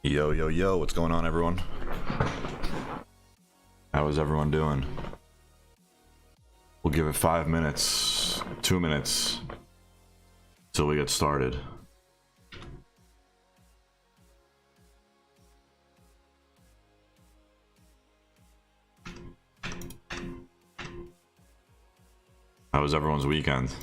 Yo, yo, yo, what's going on, everyone? How is everyone doing? We'll give it 5 minutes, 2 minutes, till we get started. How was everyone's weekend?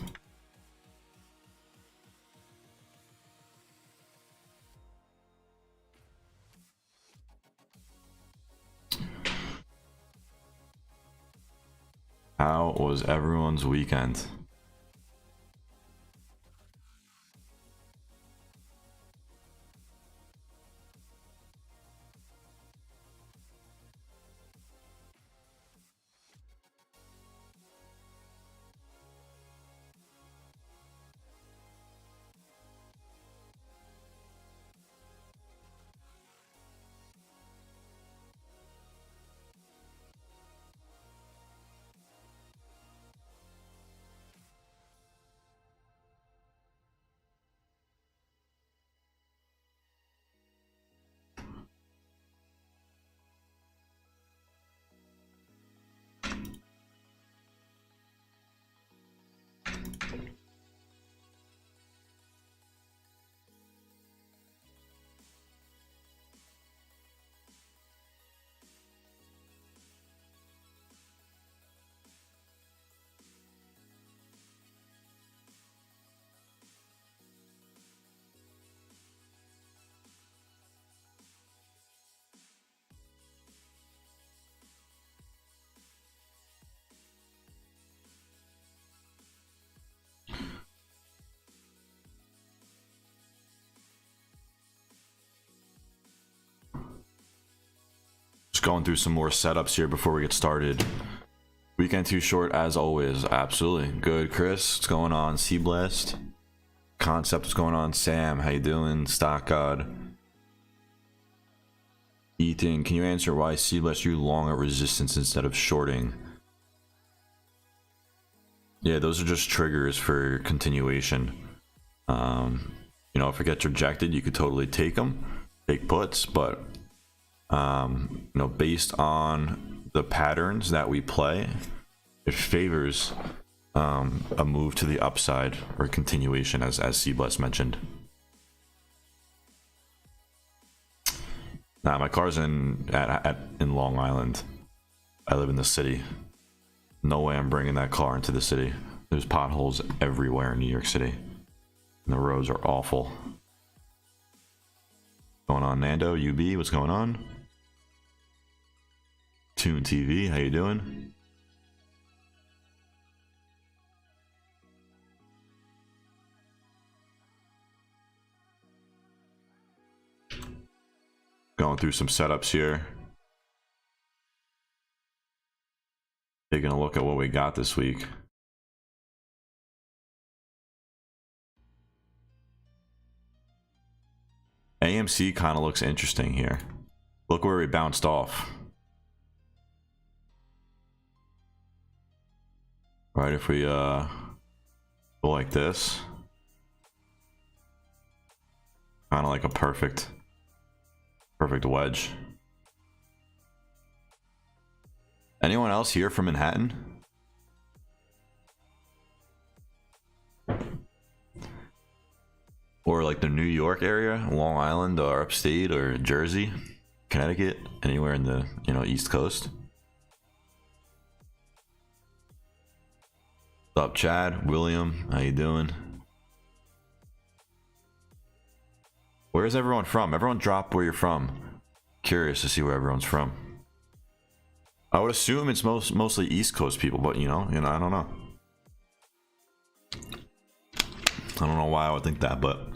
How was everyone's weekend? Just going through some more setups here before we get started. Weekend too short as always. Absolutely. Good, Chris. What's going on? Sea Blast. Concept, what's going on? Sam, how you doing? Stock God. Ethan, can you answer why Sea Blast you long at resistance instead of shorting? Yeah, those are just triggers for continuation. You know, if it gets rejected, you could totally take them, take puts, but you know, based on the patterns that we play, it favors a move to the upside or continuation, as C-Bless mentioned. Nah, my car's in Long Island. I live in the city. No way I'm bringing that car into the city. There's potholes everywhere in New York City, and the roads are awful. What's going on, Nando? UB, what's going on? Tune TV, how you doing? Going through some setups here. Taking a look at what we got this week. AMC kind of looks interesting here. Look where we bounced off. Right, if we go like this, kind of like a perfect wedge. Anyone else here from Manhattan? Or like the New York area, Long Island, or upstate, or Jersey, Connecticut, anywhere in the, you know, East Coast? What's up, Chad? William, how you doing? Where's everyone from? Everyone drop where you're from. Curious to see where everyone's from. I would assume it's mostly East Coast people, but you know, I don't know. I don't know why I would think that, but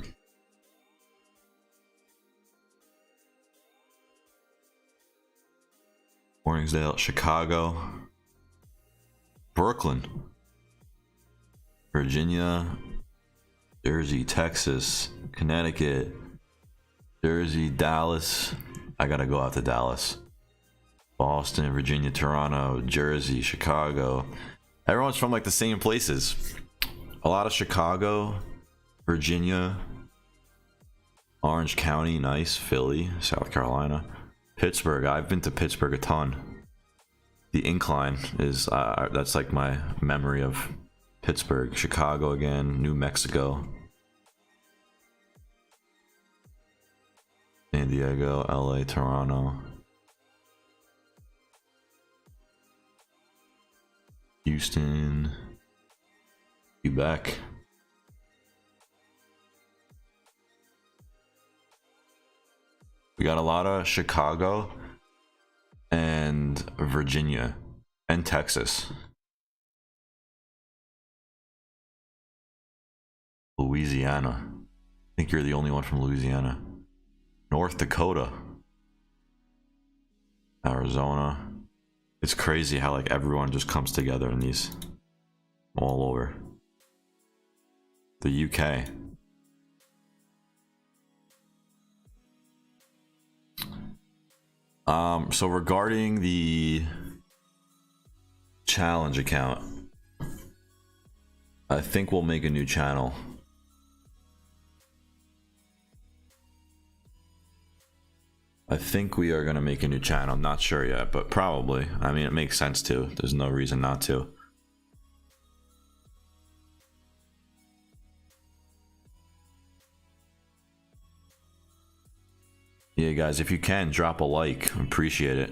Morningsdale, Chicago, Brooklyn, Virginia, Jersey, Texas, Connecticut, Jersey, Dallas. I gotta go out to Dallas. Boston, Virginia, Toronto, Jersey, Chicago. Everyone's from like the same places. A lot of Chicago, Virginia, Orange County, nice. Philly, South Carolina. Pittsburgh, I've been to Pittsburgh a ton. The incline is, that's like my memory of Pittsburgh. Chicago again, New Mexico. San Diego, LA, Toronto. Houston. Quebec. We got a lot of Chicago and Virginia and Texas. Louisiana. I think you're the only one from Louisiana. North Dakota. Arizona. It's crazy how like everyone just comes together in these all over. The UK. So regarding the challenge account, I think we'll make a new channel. I think we are going to make a new channel. I'm not sure yet, but probably. I mean, it makes sense to. There's no reason not to. Yeah, guys, if you can, drop a like. Appreciate it.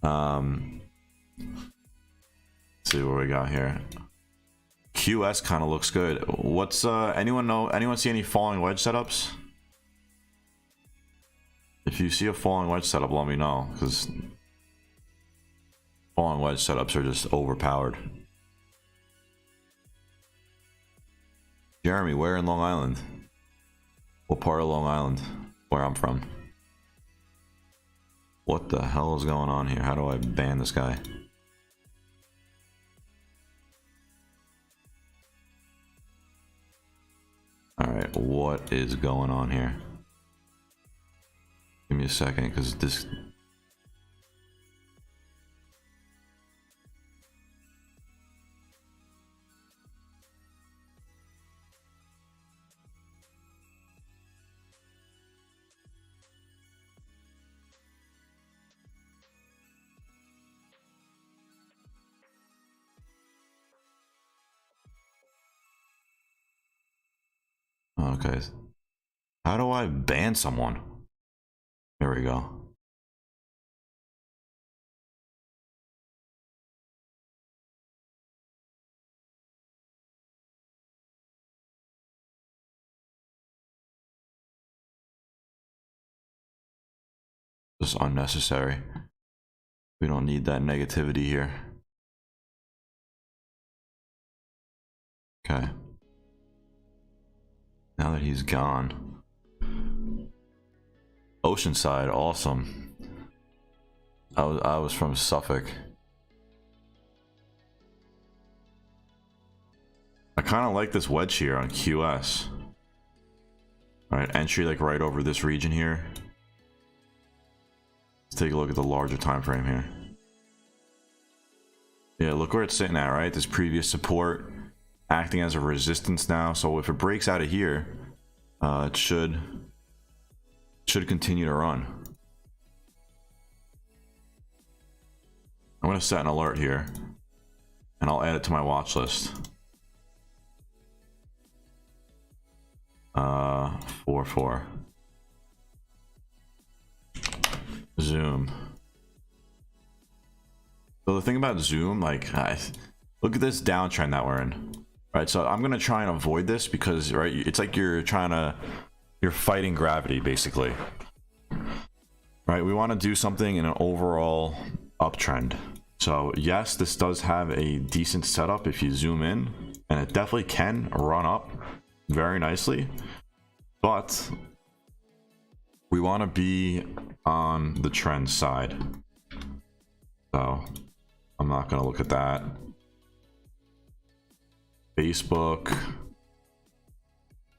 Let's see what we got here. QS kind of looks good. What's anyone see any falling wedge setups? If you see a falling wedge setup, let me know, because falling wedge setups are just overpowered. Jeremy, where in Long Island? What part of Long Island? Where I'm from. What the hell is going on here? How do I ban this guy? Alright, what is going on here? Give me a second, because this... Okay. How do I ban someone? There we go. Just unnecessary. We don't need that negativity here. Okay. Now that he's gone. Oceanside, awesome. I was from Suffolk. I kind of like this wedge here on QS. Alright, entry like right over this region here. Let's take a look at the larger time frame here. Yeah, look where it's sitting at, right? This previous support acting as a resistance now. So if it breaks out of here, it should continue to run. I'm going to set an alert here, and I'll add it to my watch list. 4-4. Zoom. So the thing about Zoom, like, look at this downtrend that we're in. Right, so I'm gonna try and avoid this because, right, it's like you're fighting gravity basically. Right, we want to do something in an overall uptrend. So yes, this does have a decent setup if you zoom in, and it definitely can run up very nicely, but we want to be on the trend side. So I'm not going to look at that. Facebook,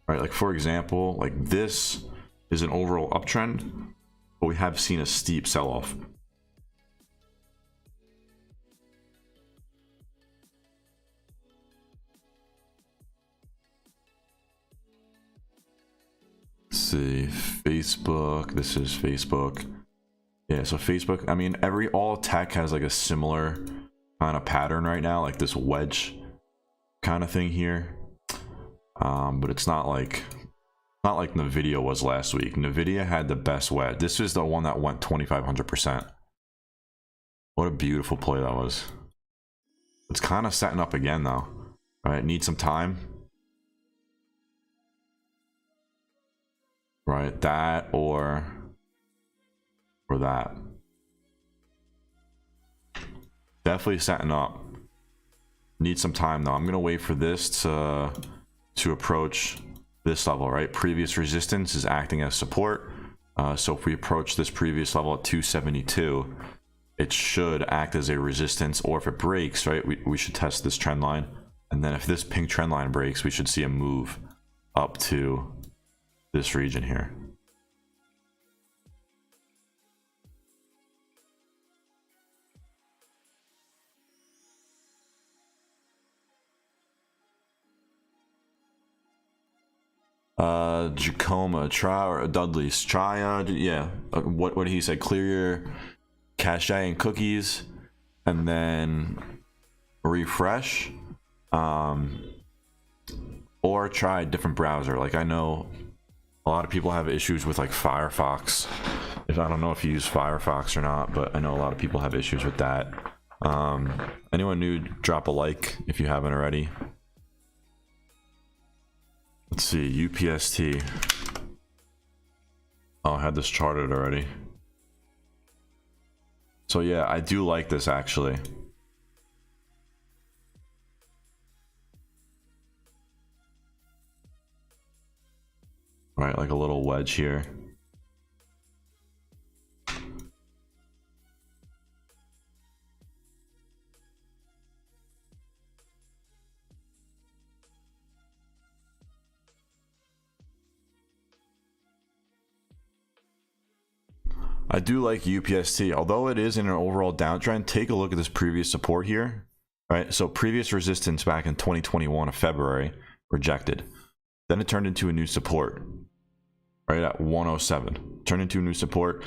right? Like for example, like this is an overall uptrend, but we have seen a steep sell-off. see, Facebook. This is Facebook. Yeah, so Facebook, I mean, all tech has like a similar kind of pattern right now, like this wedge kind of thing here. But it's not like Nvidia was last week. Nvidia had the best wedge. This is the one that went 2,500%. What a beautiful play that was. It's kind of setting up again though. All right, need some time. Right, that or that. Definitely setting up. Need some time though. I'm gonna wait for this to approach this level, right? Previous resistance is acting as support. So if we approach this previous level at 272, it should act as a resistance, or if it breaks, right, we should test this trend line. And then if this pink trend line breaks, we should see a move up to this region here. Jacoma, try, or Dudley's try, yeah, what did he say? Clear your cache and cookies and then refresh, or try a different browser. Like, I know a lot of people have issues with like Firefox. I don't know if you use Firefox or not, but I know a lot of people have issues with that. Anyone new, drop a like if you haven't already. Let's see, UPST. Oh, I had this charted already. So yeah, I do like this actually. Right, like a little wedge here. I do like UPST, although it is in an overall downtrend. Take a look at this previous support here, right? So previous resistance back in 2021 of February, rejected. Then it turned into a new support, right at 107. Turned into a new support.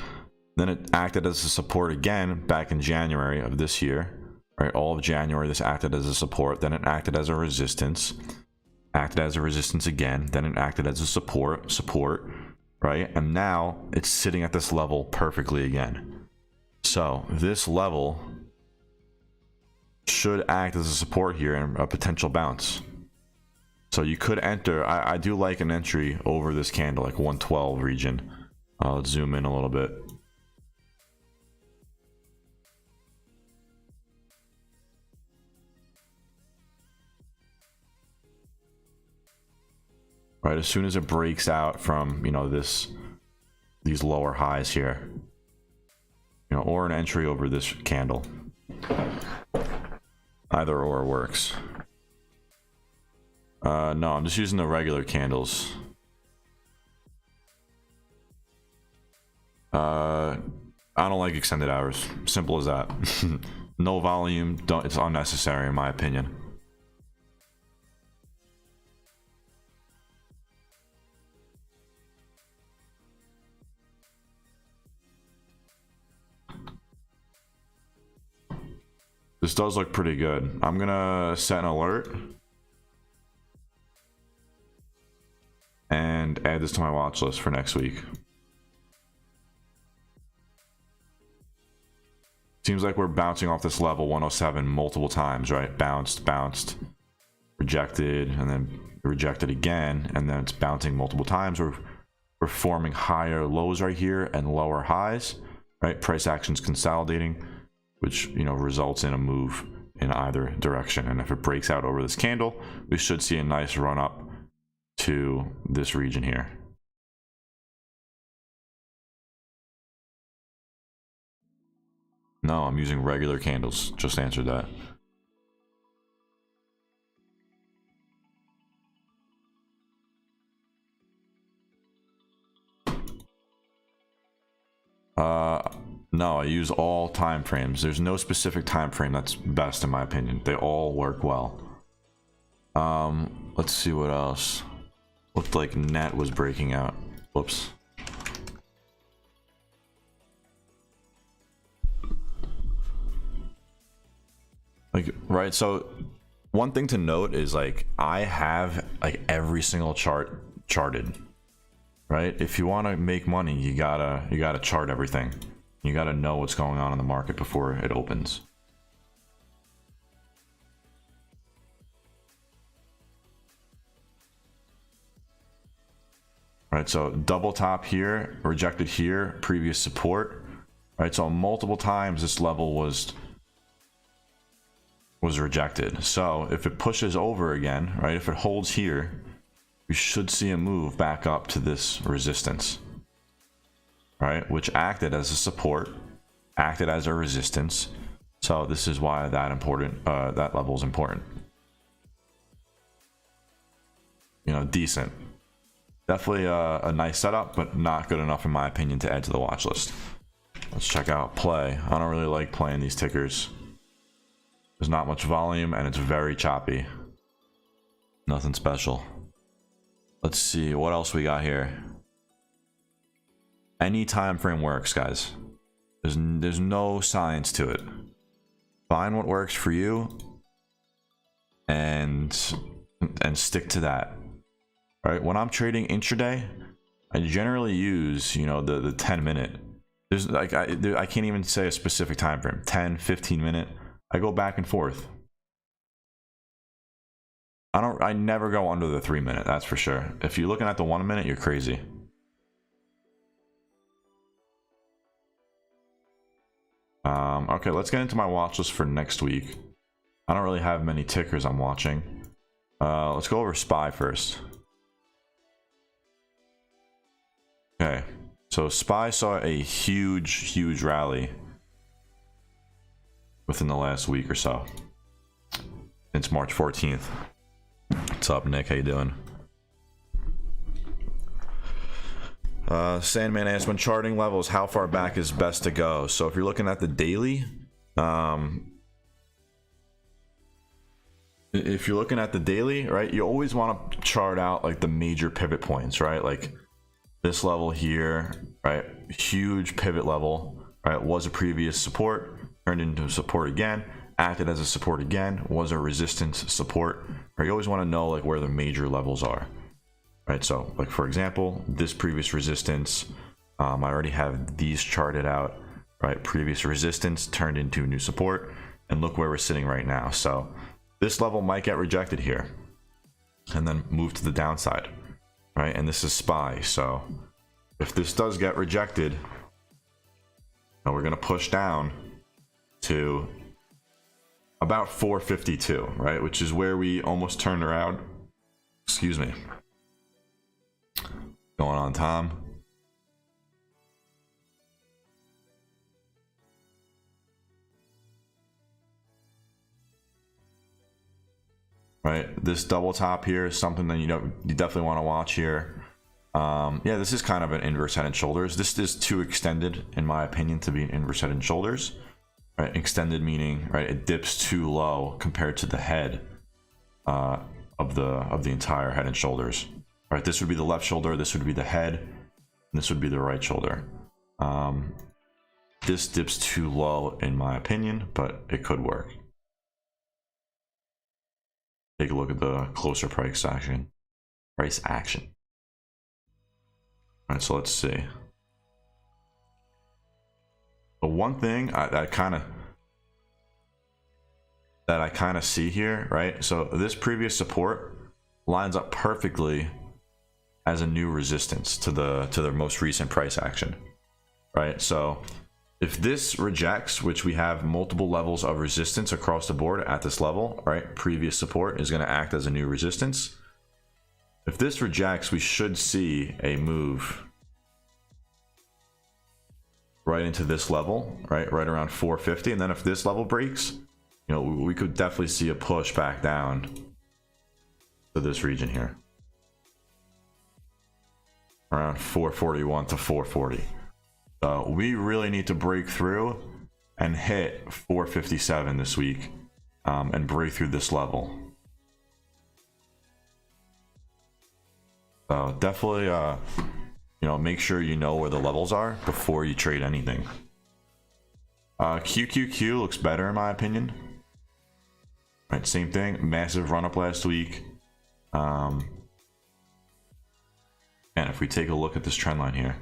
Then it acted as a support again back in January of this year, right? All of January, this acted as a support. Then it acted as a resistance. Acted as a resistance again. Then it acted as a support. Right, and now it's sitting at this level perfectly again. So this level should act as a support here and a potential bounce. So you could enter. I do like an entry over this candle, like 112 region. Let's zoom in a little bit. Right, as soon as it breaks out from, you know, these lower highs here, you know, or an entry over this candle. Either or works. No, I'm just using the regular candles. I don't like extended hours. Simple as that. No volume. It's unnecessary in my opinion. This does look pretty good. I'm gonna set an alert and add this to my watch list for next week. Seems like we're bouncing off this level 107 multiple times, right? Bounced, rejected, and then rejected again, and then it's bouncing multiple times. We're forming higher lows right here and lower highs, right? Price action's consolidating, which, you know, results in a move in either direction. And if it breaks out over this candle, we should see a nice run up to this region here. No, I'm using regular candles. Just answered that. No, I use all time frames. There's no specific time frame that's best in my opinion. They all work well. Let's see what else. Looked like net was breaking out. Whoops. Like, right, so one thing to note is like I have like every single chart charted, right? If you want to make money, you gotta chart everything. You gotta know what's going on in the market before it opens. Right, so double top here, rejected here, previous support. Right, so multiple times this level was rejected. So if it pushes over again, right, if it holds here, we should see a move back up to this resistance, right, which acted as a support, acted as a resistance. So this is why that level is important. You know, decent. Definitely a nice setup, but not good enough in my opinion to add to the watch list. Let's check out play. I don't really like playing these tickers. There's not much volume and it's very choppy. Nothing special. Let's see what else we got here. Any time frame works, guys. There's no science to it. Find what works for you and stick to that. Right, when I'm trading intraday, I generally use, you know, the 10-minute. There's like I can't even say a specific time frame. 10, 15-minute. I go back and forth. I never go under the 3-minute, that's for sure. If you're looking at the 1-minute, you're crazy. Okay, let's get into my watch list for next week. I don't really have many tickers I'm watching. Let's go over SPY first. Okay, so SPY saw a huge rally within the last week or so. It's March 14th. What's up, Nick? How you doing? Sandman asked, when charting levels, how far back is best to go? So if you're looking at the daily, if you're looking at the daily, right, you always want to chart out like the major pivot points, right? Like this level here, right? Huge pivot level, right? Was a previous support, turned into support again, acted as a support again, was a resistance support. Right? You always want to know like where the major levels are, right? So like for example, this previous resistance, I already have these charted out, right? Previous resistance turned into new support, and look where we're sitting right now. So this level might get rejected here and then move to the downside. Right, and this is SPY. So if this does get rejected, now we're gonna push down to about 452, right, which is where we almost turned around. Excuse me. Going on, Tom. Right, this double top here is something that you definitely want to watch here. Yeah, this is kind of an inverse head and shoulders. This is too extended in my opinion to be an inverse head and shoulders. Right, extended meaning, right, it dips too low compared to the head of the entire head and shoulders. Right, this would be the left shoulder, this would be the head, and this would be the right shoulder. This dips too low in my opinion, but it could work. Take a look at the closer price action. All right, so let's see. The one thing I kind of see here, right? So this previous support lines up perfectly as a new resistance to the most recent price action, right? So if this rejects, which we have multiple levels of resistance across the board at this level, right? Previous support is going to act as a new resistance. If this rejects, we should see a move right into this level, right around 450. And then if this level breaks, you know, we could definitely see a push back down to this region here, around 441 to 440. So we really need to break through and hit 457 this week, and break through this level. So definitely you know, make sure you know where the levels are before you trade anything. QQQ looks better in my opinion. Right, same thing, massive run up last week. And if we take a look at this trend line here,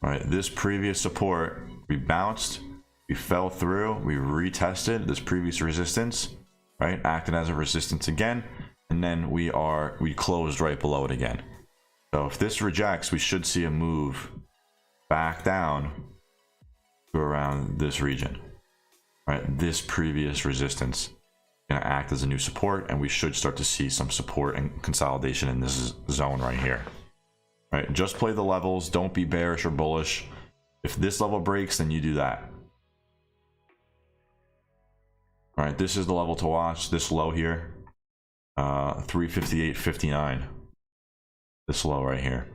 right, this previous support, we bounced, we fell through, we retested this previous resistance, right, acted as a resistance again, and then we closed right below it again. So if this rejects, we should see a move back down to around this region, right? This previous resistance gonna act as a new support, and we should start to see some support and consolidation in this zone right here. Right, just play the levels, don't be bearish or bullish. If this level breaks, then you do that. All right, this is the level to watch, this low here, 358.59, this low right here.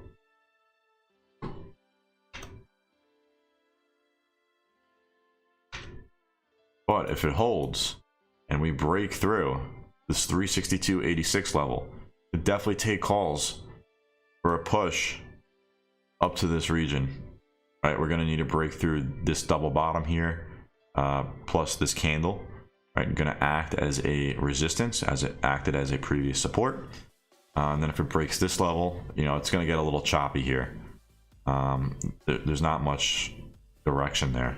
But if it holds and we break through this 362.86 level, it definitely take calls for a push up to this region. Right, we're gonna need to break through this double bottom here, plus this candle. Right, gonna act as a resistance as it acted as a previous support. And then if it breaks this level, you know, it's gonna get a little choppy here. There's not much direction there.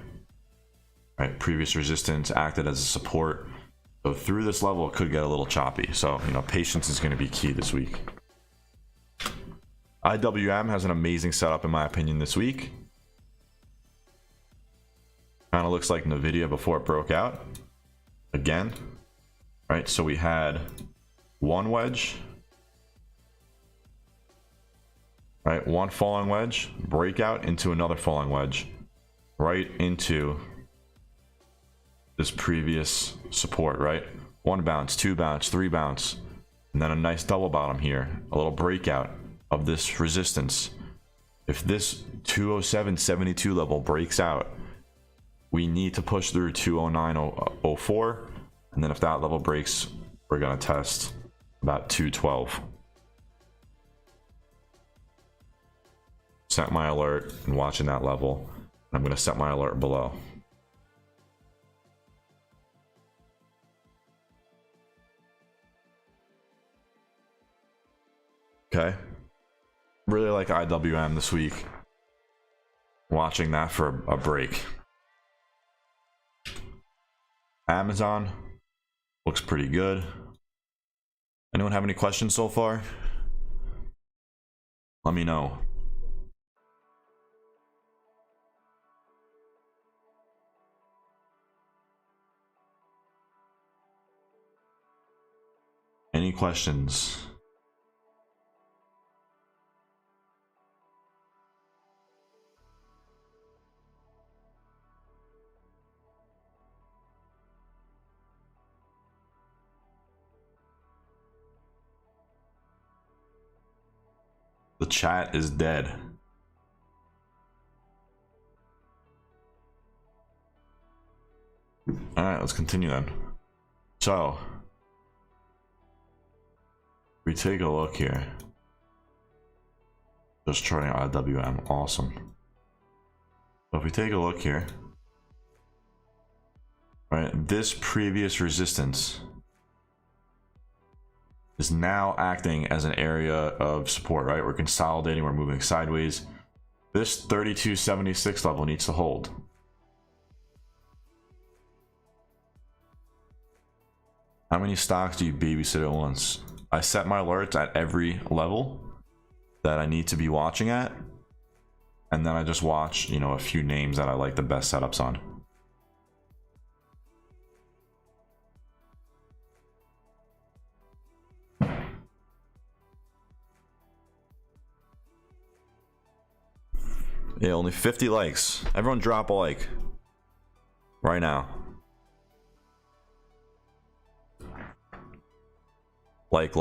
Right, previous resistance acted as a support. So through this level, it could get a little choppy. So, you know, patience is gonna be key this week. IWM has an amazing setup in my opinion this week. Kind of looks like NVIDIA before it broke out again, right? So we had one wedge, right? One falling wedge, breakout into another falling wedge, right into this previous support, right? One bounce, two bounce, three bounce, and then a nice double bottom here, a little breakout of this resistance. If this 207.72 level breaks out, we need to push through 209.04, and then if that level breaks, we're gonna test about 212. Set my alert and watching that level. I'm gonna set my alert below. Okay. Really like IWM this week. Watching that for a break. Amazon looks pretty good. Anyone have any questions so far? Let me know. Any questions? The chat is dead. All right, let's continue then. So, we take a look here. Just charting IWM, awesome. So if we take a look here, right, this previous resistance is now acting as an area of support, right? We're consolidating, we're moving sideways. This 32.76 level needs to hold. How many stocks do you babysit at once? I set my alerts at every level that I need to be watching at, and then I just watch, you know, a few names that I like the best setups on. Yeah, only 50 likes. Everyone drop a like right now. Like.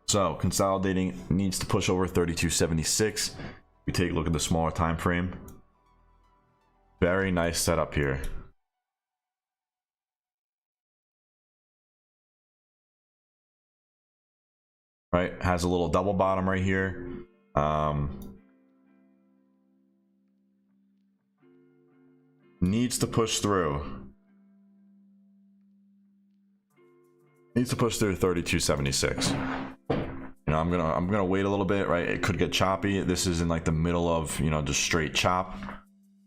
So consolidating needs to push over 32.76. We take a look at the smaller time frame. Very nice setup here. right? Has a little double bottom right here. Needs to push through. Needs to push through 32.76. You know, I'm gonna wait a little bit, right? It could get choppy. This is in like the middle of, you know, just straight chop.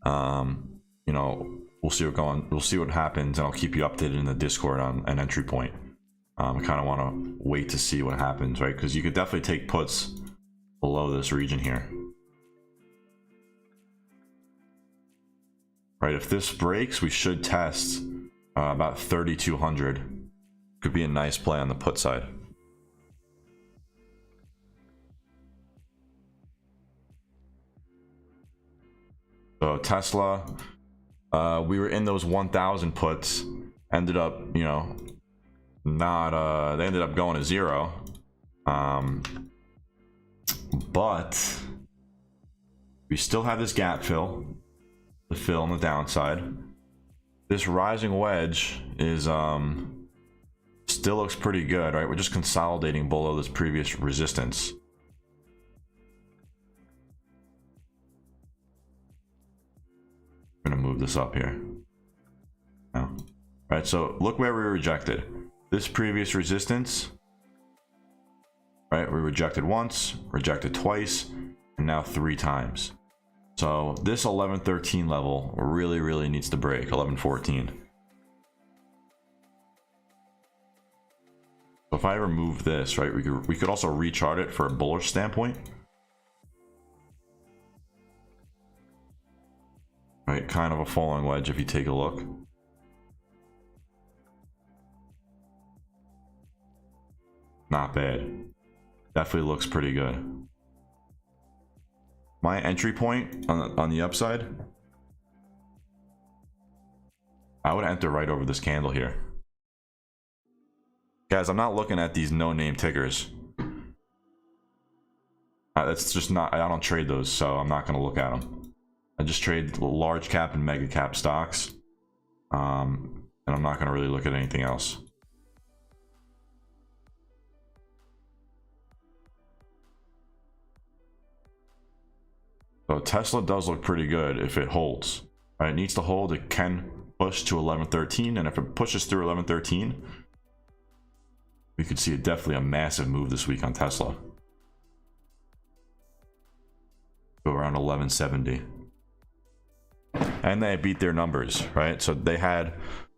You know, we'll see what happens, and I'll keep you updated in the Discord on an entry point. I kind of want to wait to see what happens, right? Because you could definitely take puts below this region here. Right, if this breaks, we should test about 3,200. Could be a nice play on the put side. So Tesla, we were in those 1,000 puts, ended up, you know, not, they ended up going to zero. But we still have this gap fill. The fill on the downside. This rising wedge is still looks pretty good, right? We're just consolidating below this previous resistance. I'm gonna move this up here. Now, right, so look where we rejected. This previous resistance, right? We rejected once, rejected twice, and now 3 times. So this 1113 level really needs to break. 1114. So if I remove this, right, we could also rechart it for a bullish standpoint. Right, kind of a falling wedge if you take a look. Not bad. Definitely looks pretty good. My entry point on the upside, I would enter right over this candle here. Guys, I'm not looking at these no-name tickers. That's just not, I don't trade those, so I'm not going to look at them. I just trade large cap and mega cap stocks. And I'm not going to really look at anything else. So Tesla does look pretty good if it holds. Right, it needs to hold. It can push to 1113, and if it pushes through 1113, we could see definitely a massive move this week on Tesla. Go around 1170, and they beat their numbers, right? So they had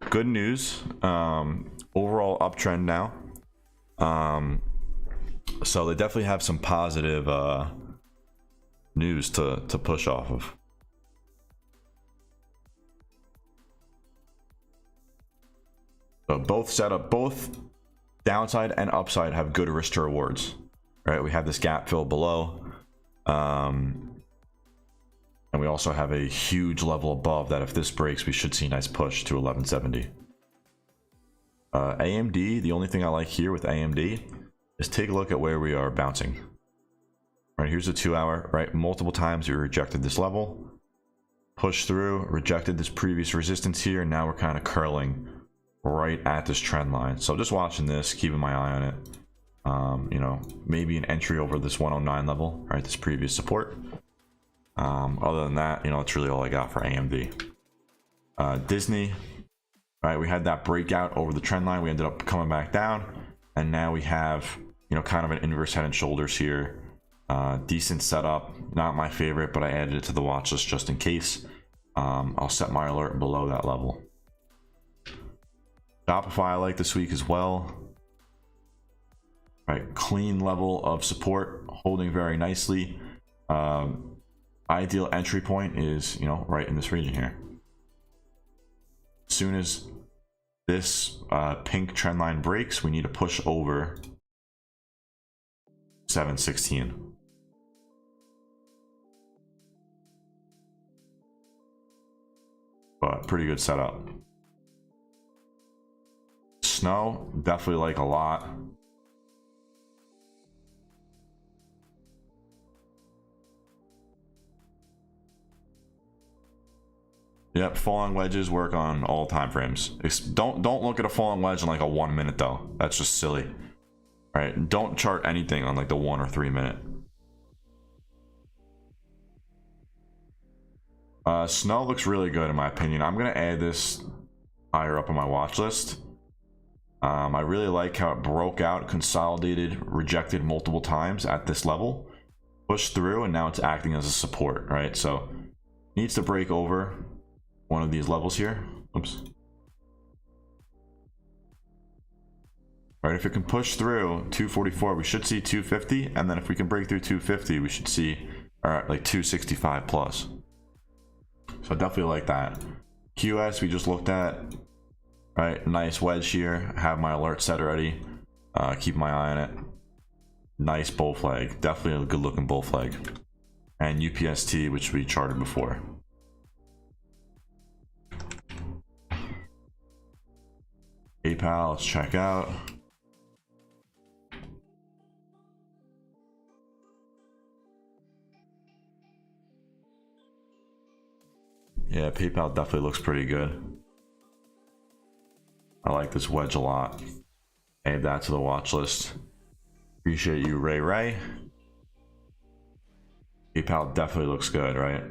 good news, overall uptrend now. So they definitely have some positive news to push off of. So both downside and upside have good risk to rewards, right? We have this gap fill below, and we also have a huge level above that. If this breaks, we should see a nice push to 1170. AMD, the only thing I like here with AMD is take a look at where we are bouncing. Right, here's a 2 hour, right? Multiple times we rejected this level, pushed through, rejected this previous resistance here, and now we're kind of curling right at this trend line. So just watching this, keeping my eye on it. You know, maybe an entry over this 109 level, right? This previous support. Other than that, you know, that's really all I got for AMD. Disney, right? We had that breakout over the trend line. We ended up coming back down, and now we have, you know, kind of an inverse head and shoulders here. Decent setup, not my favorite, but I added it to the watch list just in case. I'll set my alert below that level. Shopify I like this week as well. Right, clean level of support, holding very nicely. Ideal entry point is, you know, right in this region here. As soon as this pink trend line breaks, we need to push over 716. But pretty good setup. Snow, definitely like a lot. Yep, falling wedges work on all time frames. Don't look at a falling wedge in like a 1 minute though. That's just silly. right? Don't chart anything on like the 1 or 3 minute. Snow looks really good in my opinion. I'm gonna add this higher up on my watch list. I really like how it broke out, consolidated, rejected multiple times at this level, pushed through, and now it's acting as a support, right? So needs to break over one of these levels here. Oops. Right, if it can push through 244, we should see 250, and then if we can break through 250, we should see like 265 plus. So I definitely like that. QS we just looked at, right? Nice wedge here. Have my alert set already. Keep my eye on it. Nice bull flag, definitely a good looking bull flag. And UPST, which we charted before. PayPal, let's check out. Yeah, PayPal definitely looks pretty good. I like this wedge a lot. Add that to the watch list. Appreciate you, Ray. PayPal definitely looks good, right?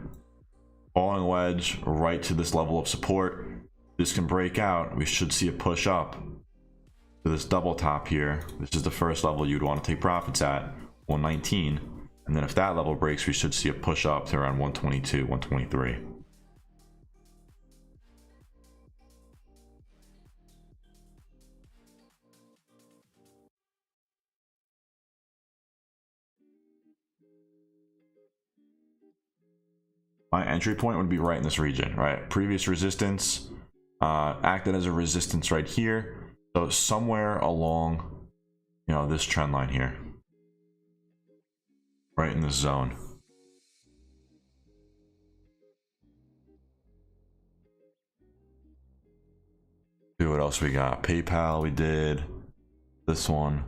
Falling wedge right to this level of support. This can break out. We should see a push up to this double top here. This is the first level you'd want to take profits at, 119. And then if that level breaks, we should see a push up to around 122, 123. My entry point would be right in this region, right? Previous resistance acted as a resistance right here. So somewhere along, you know, this trend line here, right in this zone. See what else we got. PayPal, we did this one.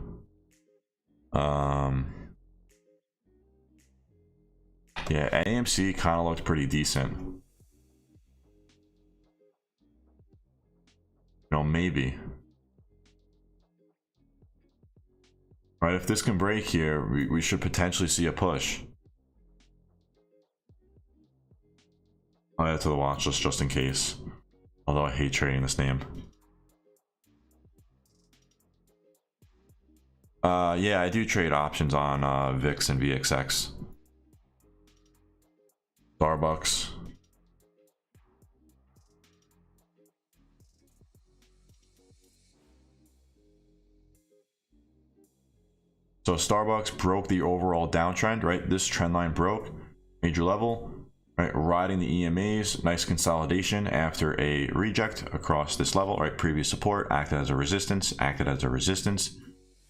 Yeah, AMC kind of looked pretty decent. You know, maybe. Right, if this can break here, we should potentially see a push. I'll add it to the watch list just in case. Although I hate trading this name. Yeah, I do trade options on VIX and VXX. Starbucks. So Starbucks broke the overall downtrend, right? This trend line broke, major level, right? Riding the EMAs, nice consolidation after a reject across this level, right? Previous support acted as a resistance,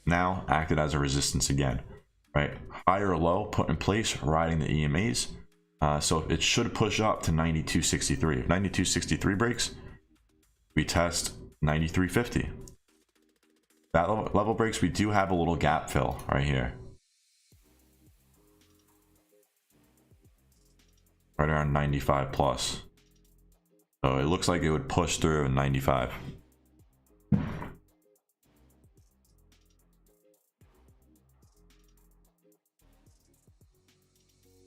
now acted as a resistance again, right? Higher low put in place, riding the EMAs. So it should push up to 92.63. If 92.63 breaks, we test 93.50. That level breaks, we do have a little gap fill right here. Right around 95 plus. So it looks like it would push through 95.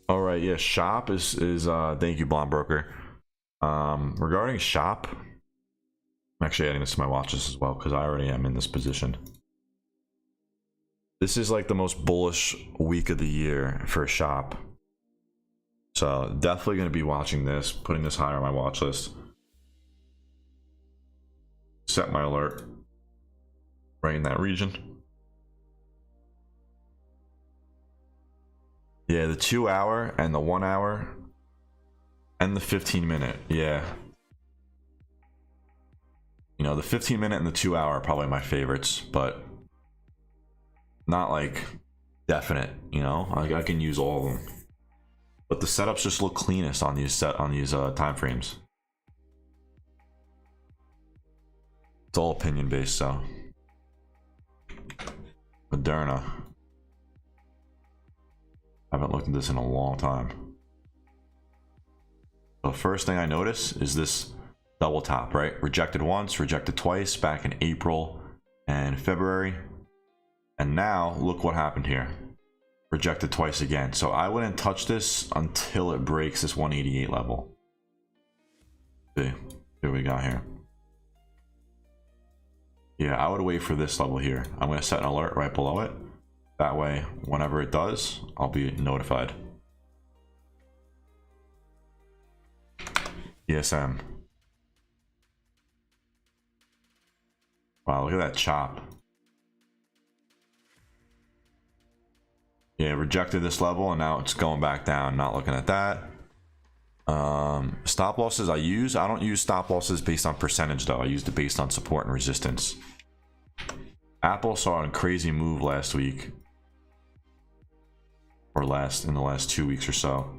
All right, yeah, shop is thank you, Blonde Broker. Regarding shop, I'm actually adding this to my watches as well because I already am in this position. This is like the most bullish week of the year for shop. So definitely going to be watching this, putting this higher on my watch list. Set my alert right in that region. Yeah, the 2 hour and the 1 hour and the 15 minute. Yeah. You know, the 15 minute and the 2 hour are probably my favorites, but not like definite, you know, I can use all of them. But the setups just look cleanest on these time frames. It's all opinion based, so. Moderna. I haven't looked at this in a long time. The first thing I notice is this double top, right? Rejected once, rejected twice back in April and February. And now look what happened here. Rejected twice again. So I wouldn't touch this until it breaks this 188 level. See what we got here. Yeah, I would wait for this level here. I'm going to set an alert right below it. That way, whenever it does, I'll be notified. ESM. Wow, look at that chop. Yeah, rejected this level and now it's going back down. Not looking at that. Stop losses I don't use stop losses based on percentage though. I used it based on support and resistance. Apple saw a crazy move last week, or in the last 2 weeks or so.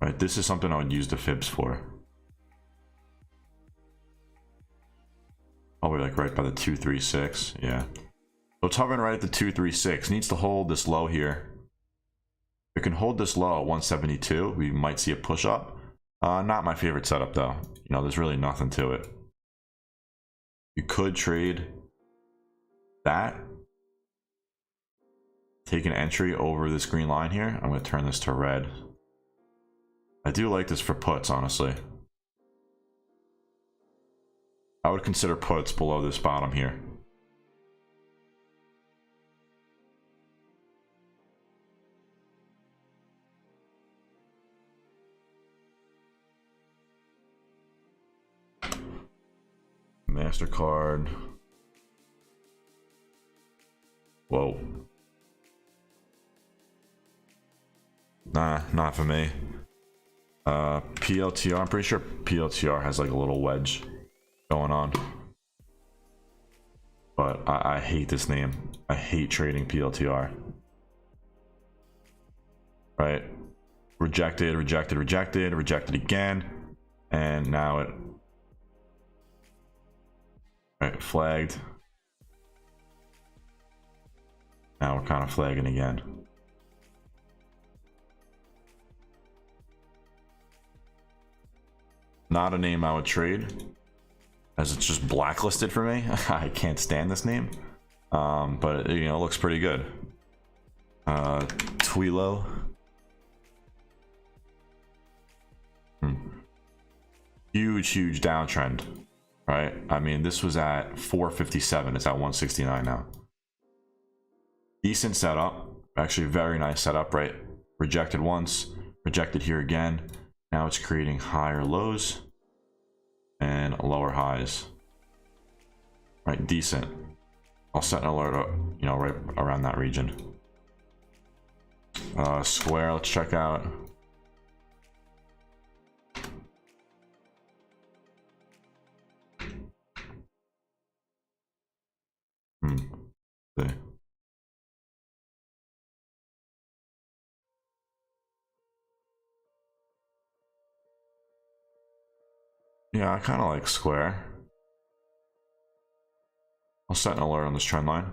Right, this is something I would use the fibs for. Probably like right by the 236, yeah. So it's hovering right at the 236. Needs to hold this low here. If it can hold this low at 172, we might see a push up. Not my favorite setup though. You know, there's really nothing to it. You could trade that. Take an entry over this green line here. I'm going to turn this to red. I do like this for puts, honestly. I would consider puts below this bottom here. MasterCard. Whoa. Nah, not for me. PLTR, I'm pretty sure PLTR has like a little wedge going on. But I hate this name. I hate trading PLTR. Right? Rejected, rejected, rejected, rejected again. And now it... Right, flagged. Now we're kind of flagging again. Not a name I would trade, as it's just blacklisted for me. I can't stand this name, but you know, it looks pretty good. Twilo. Huge downtrend, right? I mean, this was at 457. It's at 169 now. Decent setup, actually very nice setup, right? Rejected once, rejected here again. Now it's creating higher lows and lower highs. Right, decent. I'll set an alert up, you know, right around that region. Square, let's check out. See. Yeah, I kind of like Square. I'll set an alert on this trend line.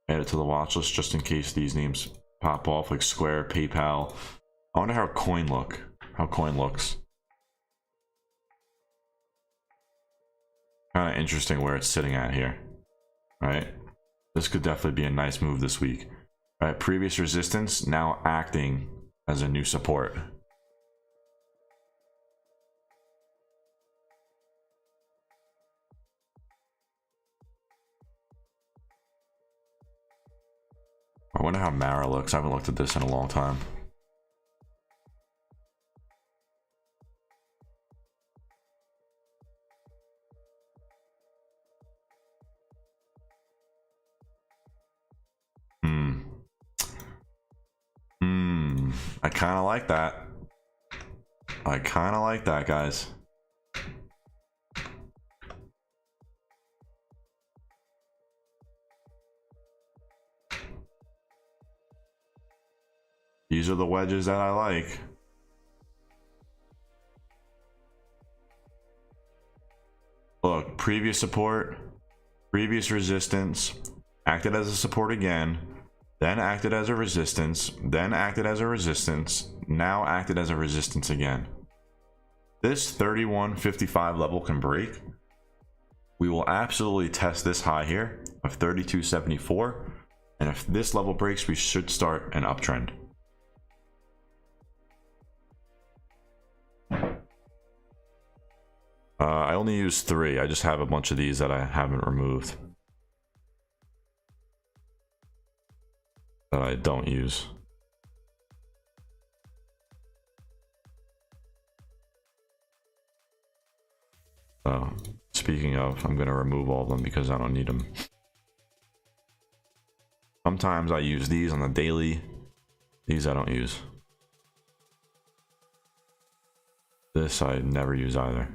Add it to the watch list just in case these names pop off, like Square, PayPal. I wonder how Coin looks. Kind of interesting where it's sitting at here. Right? This could definitely be a nice move this week. Right? Previous resistance now acting as a new support. I wonder how Mara looks. I haven't looked at this in a long time. I kind of like that. I kind of like that, guys. These are the wedges that I like. Look, previous support, previous resistance, acted as a support again, then acted as a resistance, then acted as a resistance, now acted as a resistance again. this 31.55 level can break, we will absolutely test this high here of 32.74. And if this level breaks, we should start an uptrend. I only use 3. I just have a bunch of these that I haven't removed, that I don't use. So speaking of, I'm going to remove all of them because I don't need them. Sometimes I use these on the daily. These I don't use. This I never use either.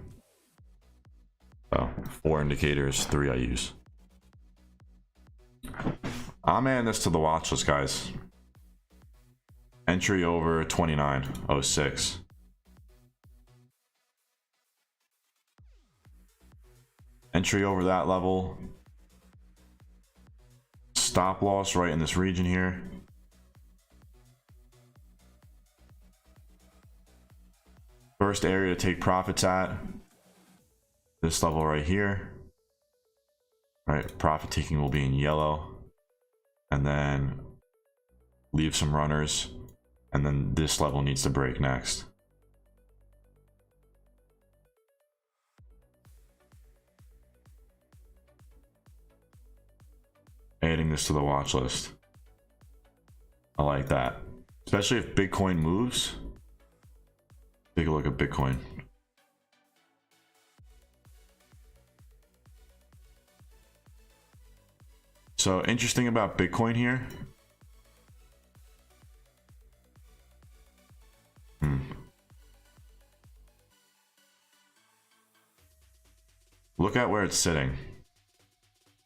So 4 indicators, 3 I use. I'm adding this to the watch list, guys. Entry over 29.06. Entry over that level. Stop loss right in this region here. First area to take profits at. This level right here. Right, profit taking will be in yellow. And then leave some runners. And then this level needs to break next. Adding this to the watch list. I like that. Especially if Bitcoin moves. Take a look at Bitcoin. So interesting about Bitcoin here. Look at where it's sitting.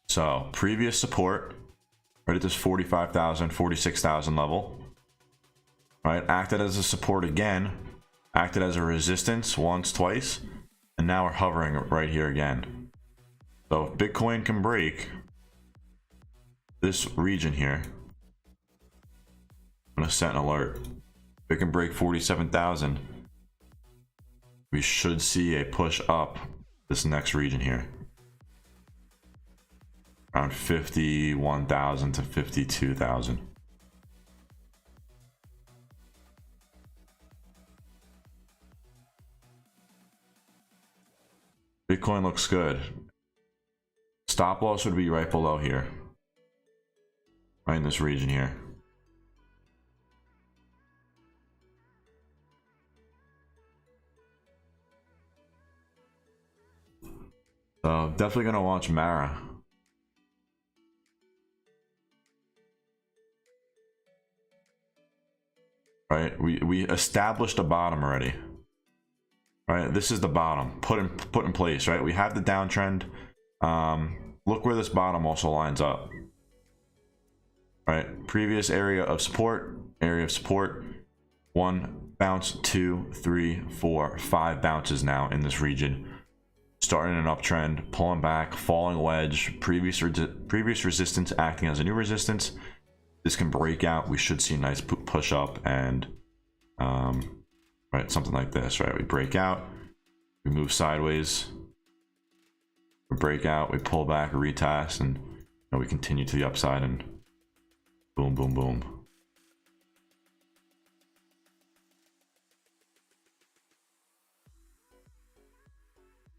So previous support, right at this 45,000, 46,000 level, right? Acted as a support again, acted as a resistance once, twice, and now we're hovering right here again. So if Bitcoin can break this region here, I'm gonna set an alert. If it can break 47,000, we should see a push up this next region here. Around 51,000 to 52,000. Bitcoin looks good. Stop loss would be right below here. Right in this region here. So definitely gonna watch Mara. Right, we established a bottom already. Right, this is the bottom put in place. Right, we have the downtrend. Look where this bottom also lines up. Right, previous area of support, 1 bounce, 2, 3, 4, 5 bounces now in this region. Starting an uptrend, pulling back, falling wedge, previous resistance acting as a new resistance. This can break out. We should see a nice push up and right, something like this. Right, we break out, we move sideways, we break out, we pull back, retest, and we continue to the upside and boom, boom, boom.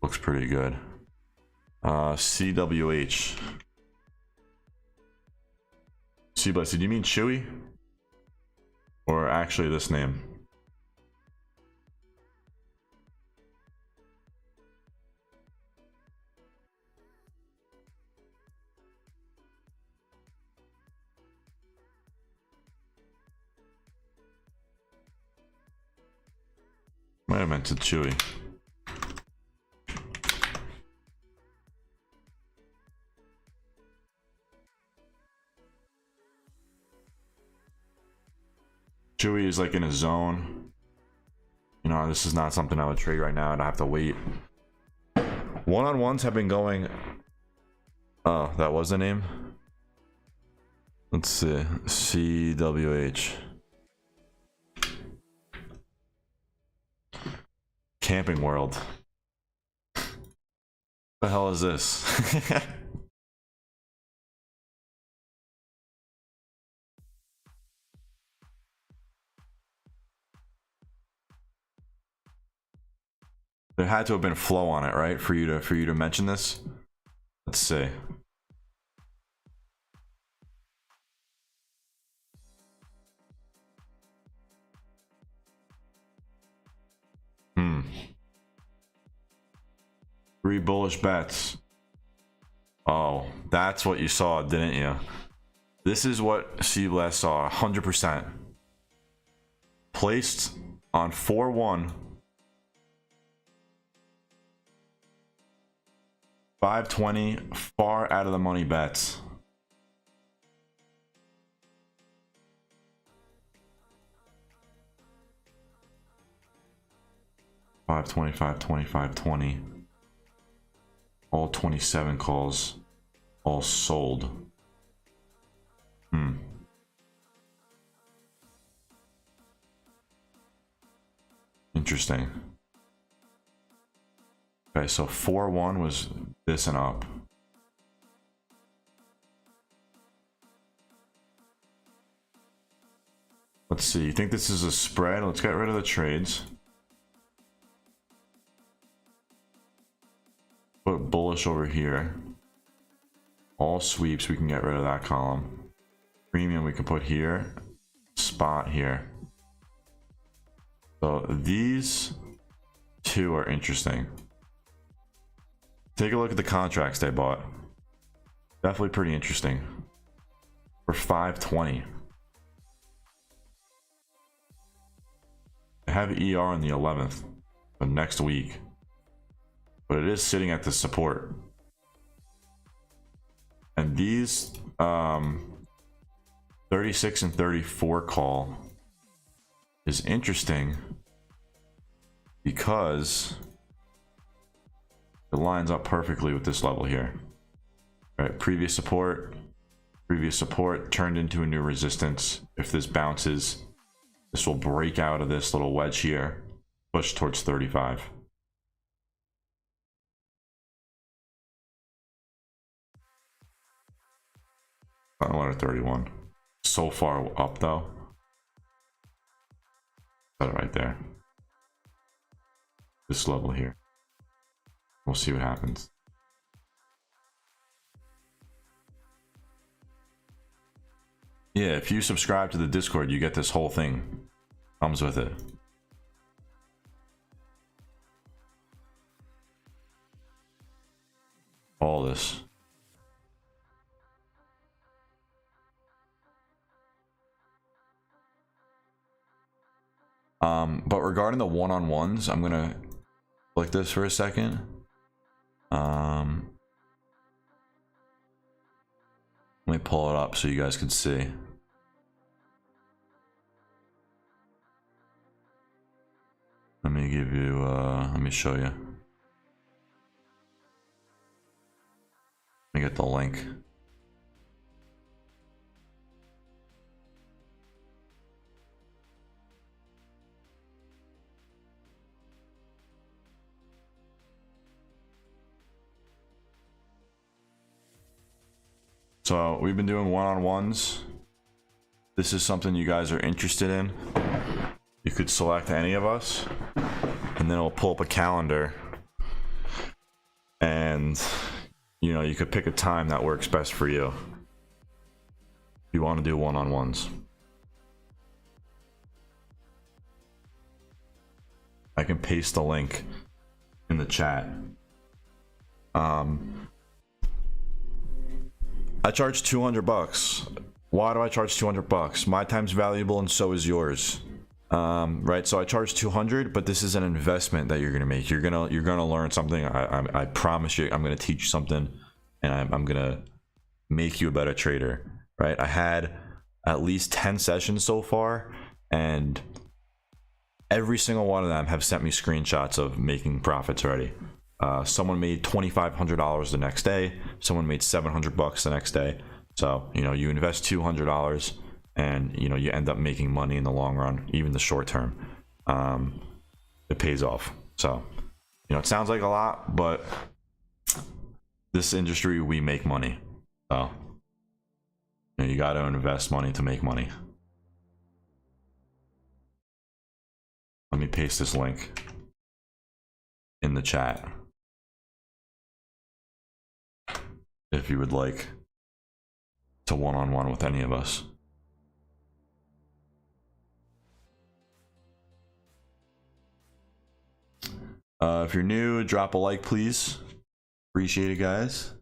Looks pretty good. CWH. C-Blessed, did you mean Chewy? Or actually this name? Might have meant to Chewy. Chewy is like in a zone. You know, this is not something I would trade right now, and I have to wait. One-on-ones have been going. Oh, that was the name. Let's see. CWH. Camping World. What the hell is this? There had to have been a flow on it, right? For you to mention this. Let's see. Three bullish bets. Oh, that's what you saw, didn't you? This is what CBLAS saw, 100%. Placed on 4-1. 520, far out of the money bets. $520. All 27 calls, all sold. Interesting. Okay, so 4-1 was this and up. Let's see. You think this is a spread? Let's get rid of the trades. Put bullish over here. All sweeps, we can get rid of that column. Premium we can put here. Spot here. So these two are interesting. Take a look at the contracts they bought. Definitely pretty interesting. For 520. I have ER on the 11th of next week. But it is sitting at the support. And these 36 and 34 call is interesting because it lines up perfectly with this level here. Right, previous support turned into a new resistance. If this bounces, this will break out of this little wedge here, push towards 35. I don't want a 31. So far up though. Got it right there. This level here. We'll see what happens. Yeah, if you subscribe to the Discord, you get this whole thing. Comes with it. All this. But regarding the one-on-ones, I'm gonna click this for a second. Let me pull it up so you guys can see. Let me give you, let me show you. Let me get the link. So we've been doing one-on-ones. This is something you guys are interested in. You could select any of us, and then it'll pull up a calendar. And, you know, you could pick a time that works best for you. If you want to do one-on-ones. I can paste the link in the chat. I charge $200. Why do I charge $200? My time's valuable and so is yours. Right, so I charge $200, but this is an investment that you're gonna make. You're gonna learn something. I promise you, I'm gonna teach you something, and I'm gonna make you a better trader. Right, I had at least 10 sessions so far, and every single one of them have sent me screenshots of making profits already. Someone made $2,500 the next day. Someone made $700 the next day. So, you know, you invest $200 and, you know, you end up making money in the long run, even the short term. It pays off. So So, you know, it sounds like a lot, but this industry, we make money. So, you know, you got to invest money to make money. Let me paste this link in the chat if you would like to one-on-one with any of us. If you're new, drop a like, please. Appreciate it, guys.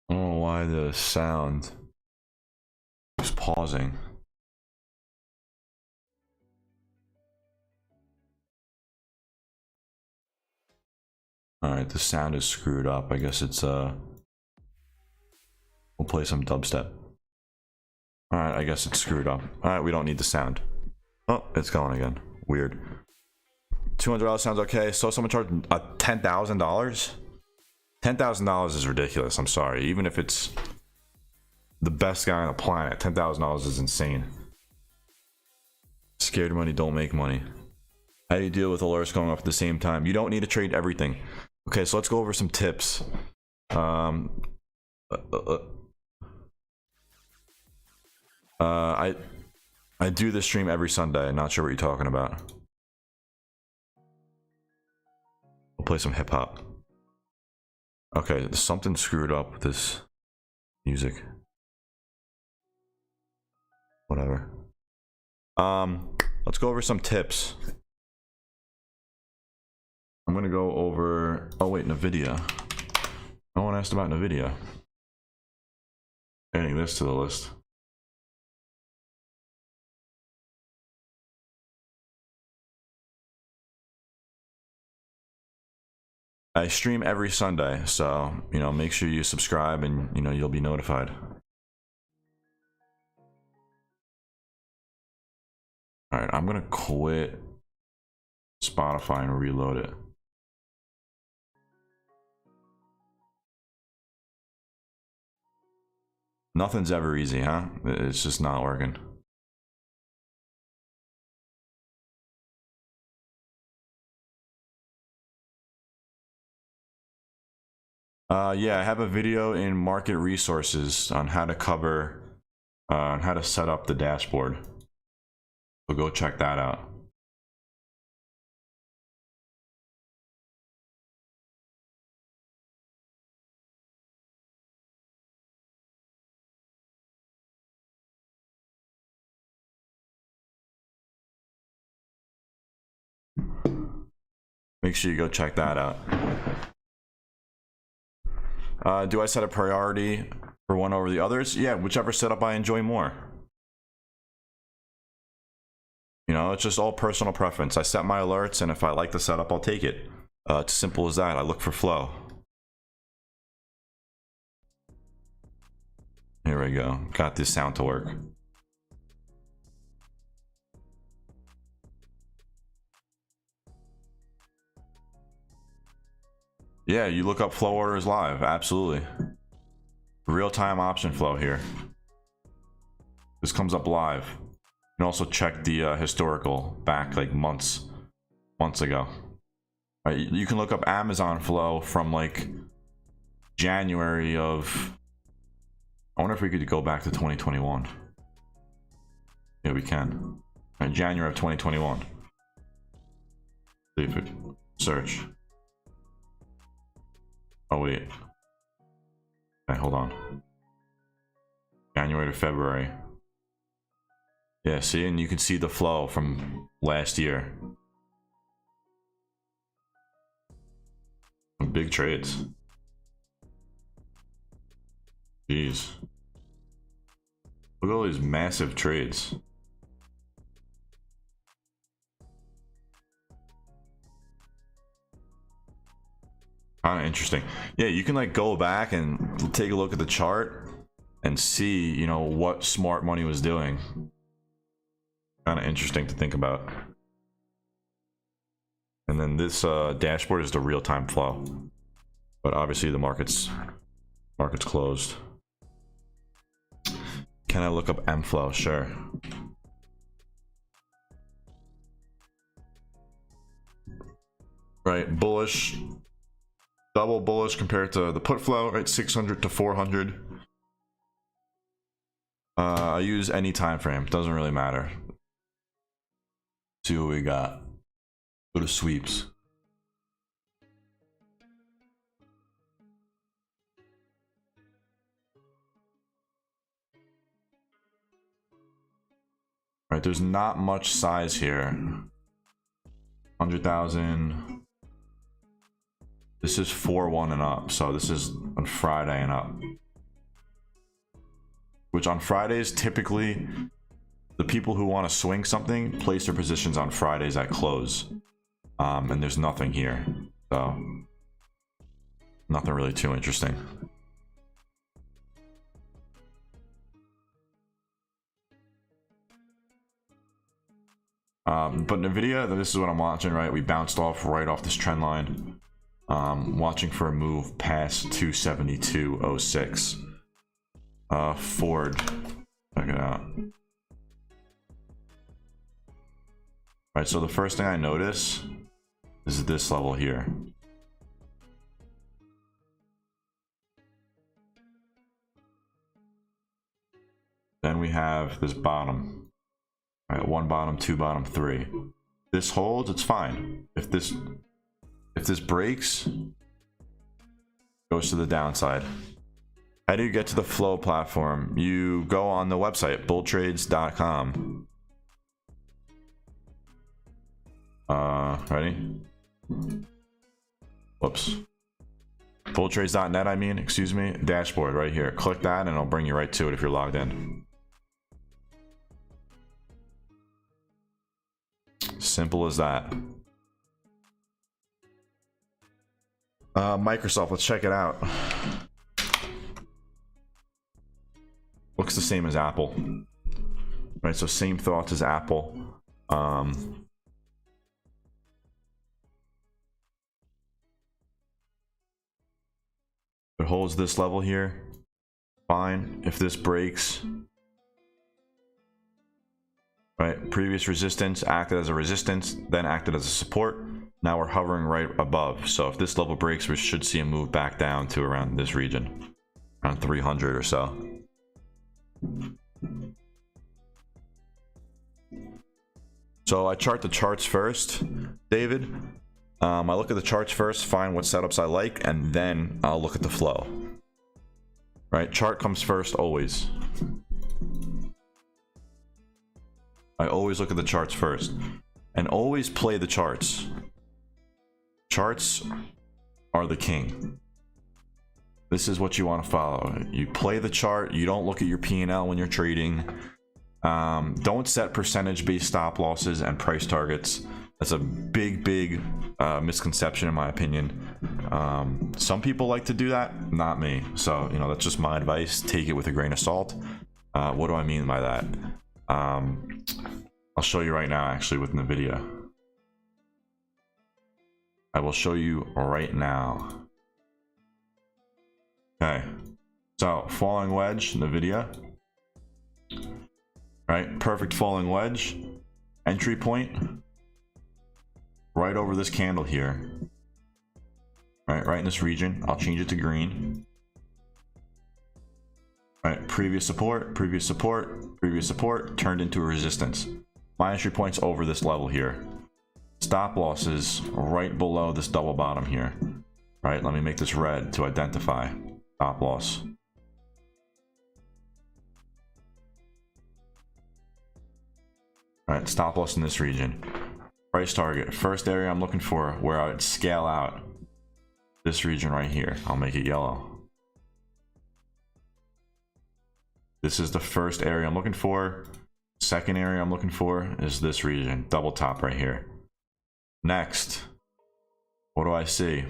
I don't know why the sound is pausing. Alright, the sound is screwed up. I guess it's we'll play some dubstep. Alright, I guess it's screwed up. Alright, we don't need the sound. Oh, it's going again. Weird. $200 sounds okay. So someone charged $10,000? $10,000 is ridiculous. I'm sorry. Even if it's the best guy on the planet, $10,000 is insane. Scared money don't make money. How do you deal with alerts going off at the same time? You don't need to trade everything. Okay, so let's go over some tips. I do this stream every Sunday. Not sure what you're talking about. We'll play some hip hop. Okay, something screwed up with this music. Whatever. Let's go over some tips. I'm gonna go over. Oh wait, NVIDIA. No one asked about NVIDIA. Adding this to the list. I stream every Sunday, so you know, make sure you subscribe, and you know you'll be notified. All right, I'm gonna quit Spotify and reload it. Nothing's ever easy, huh? It's just not working. Yeah, I have a video in Market Resources on how to cover, on how to set up the dashboard. So go check that out. Make sure you go check that out. Do I set a priority for one over the others? Yeah, whichever setup I enjoy more. You know, it's just all personal preference. I set my alerts, and if I like the setup, I'll take it. It's as simple as that. I look for flow. Here we go. Got this sound to work. Yeah, you look up flow orders live. Absolutely. Real-time option flow here. This comes up live. You can also check the historical back like months ago. Right, you can look up Amazon flow from like January of. I wonder if we could go back to 2021. Yeah, we can. Right, January of 2021. See if it search. Oh wait. Okay, hold on. January to February. Yeah, see, and you can see the flow from last year. Big trades. Jeez. Look at all these massive trades. Kind of interesting. Yeah, you can like go back and take a look at the chart and see, you know, what smart money was doing. Kind of interesting to think about. And then this dashboard is the real-time flow, but obviously the market's closed. Can I look up M flow? Sure. Right, bullish, double bullish compared to the put flow, right? 600 to 400. I use any time frame, doesn't really matter. See what we got. Go to sweeps. Right, there's not much size here. 100,000. This is 4-1 and up, so this is on Friday and up. Which on Fridays, typically, the people who want to swing something place their positions on Fridays at close. And there's nothing here, so nothing really too interesting. But NVIDIA, this is what I'm watching, right? We bounced off right off this trend line. Watching for a move past 272.06. Ford, check it out. Right, so the first thing I notice is this level here. Then we have this bottom. All right, 1 bottom, 2 bottom, 3. This holds, it's fine. If this breaks, goes to the downside. How do you get to the flow platform? You go on the website, BullTrades.com. Ready? Whoops. BullTrades.net, I mean, excuse me. Dashboard right here. Click that and it'll bring you right to it if you're logged in. Simple as that. Microsoft, let's check it out. Looks the same as Apple. Right, so same thoughts as Apple. It holds this level here. Fine. If this breaks, right, previous resistance acted as a resistance, then acted as a support. Now we're hovering right above. So if this level breaks, we should see a move back down to around this region, around 300 or so. So I chart the charts first, David. I look at the charts first, find what setups I like, and then I'll look at the flow. Right, chart comes first always. I always look at the charts first, and always play the charts. Charts are the king. This is what you want to follow. You play the chart. You don't look at your P&L when you're trading. Don't set percentage-based stop losses and price targets. That's a big misconception in my opinion. Some people like to do that, not me. So, you know, that's just my advice. Take it with a grain of salt. What do I mean by that? I'll show you right now, actually, with NVIDIA. I will show you right now. Okay, so falling wedge, NVIDIA. Right, perfect falling wedge. Entry point right over this candle here. Right in this region. I'll change it to green. Right, previous support, previous support, previous support turned into a resistance. My entry point's over this level here. Stop losses right below this double bottom here. Right, let me make this red to identify stop loss. All right, stop loss in this region. Price target, first area I'm looking for where I would scale out. This region right here, I'll make it yellow. This is the first area I'm looking for. Second area I'm looking for is this region, double top right here. Next, what do I see?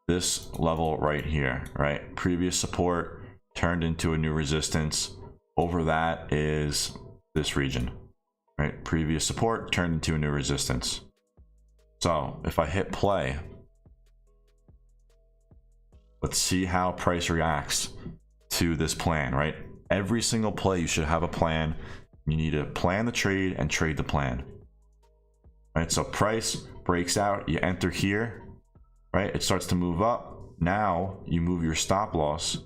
This level right here, right? Previous support turned into a new resistance. Over that is this region. right? Previous support turned into a new resistance. So if I hit play, let's see how price reacts to this plan, right? Every single play, you should have a plan. You need to plan the trade and trade the plan, right? So price breaks out, you enter here, right? It starts to move up. Now you move your stop loss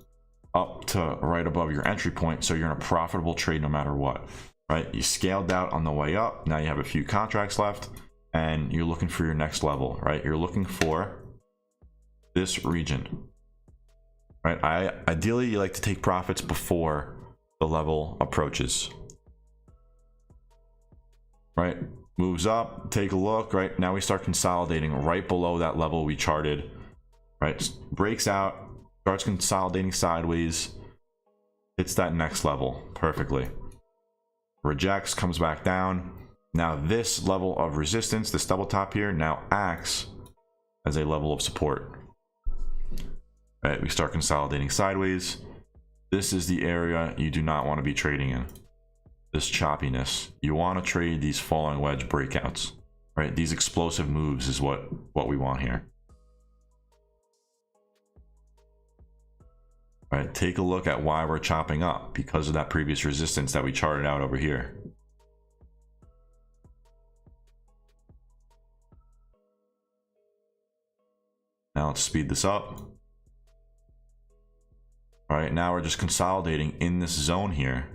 up to right above your entry point, so you're in a profitable trade no matter what, right? You scaled out on the way up. Now you have a few contracts left, and you're looking for your next level, right? You're looking for this region, right? Ideally, you like to take profits before the level approaches, right? Moves up, take a look, right? Now we start consolidating right below that level we charted, right? Breaks out, starts consolidating sideways, hits that next level perfectly. Rejects, comes back down. Now this level of resistance, this double top here, now acts as a level of support. Right, we start consolidating sideways. This is the area you do not want to be trading in. This choppiness. You want to trade these falling wedge breakouts, right? These explosive moves is what we want here. All right, take a look at why we're chopping up, because of that previous resistance that we charted out over here. Now let's speed this up. All right, now we're just consolidating in this zone here.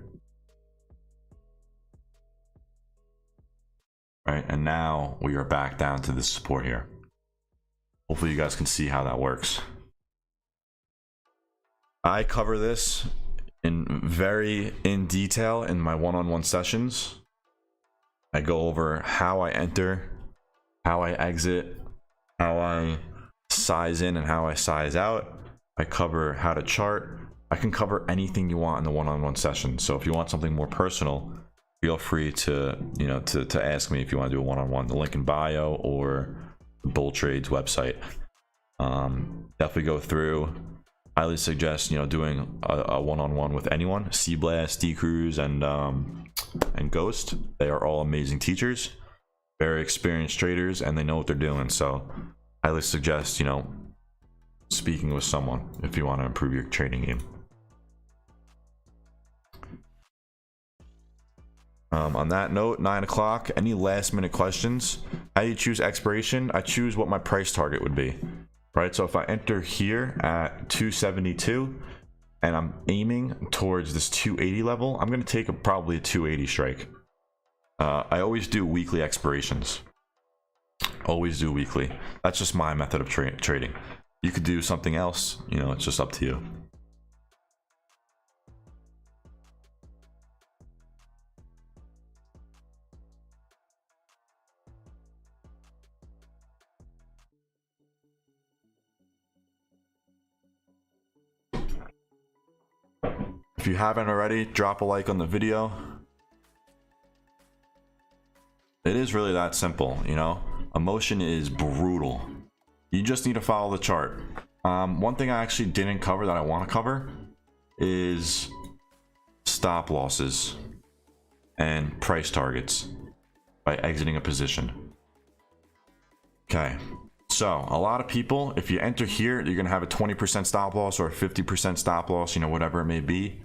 Right, and now we are back down to this support here. Hopefully you guys can see how that works. I cover this very in detail in my one-on-one sessions. I go over how I enter, how I exit, how I size in and how I size out. I cover how to chart. I can cover anything you want in the one-on-one session. So if you want something more personal, feel free to, to ask me if you want to do a one-on-one. The link in bio or BullTrades website. Definitely go through. Highly suggest doing a one-on-one with anyone. C-Blast, D-Cruise, and Ghost. They are all amazing teachers, very experienced traders, and they know what they're doing. So highly suggest speaking with someone if you want to improve your trading game. On that note, 9 o'clock, any last minute questions? How do you choose expiration? I choose what my price target would be, right? So if I enter here at 272 and I'm aiming towards this 280 level, I'm going to take probably a 280 strike. I always do weekly expirations. Always do weekly. That's just my method of trading. You could do something else, it's just up to you. If you haven't already, drop a like on the video. It is really that simple, Emotion is brutal. You just need to follow the chart. One thing I actually didn't cover that I want to cover is stop losses and price targets by exiting a position. Okay, so a lot of people, if you enter here, you're going to have a 20% stop loss or a 50% stop loss, whatever it may be.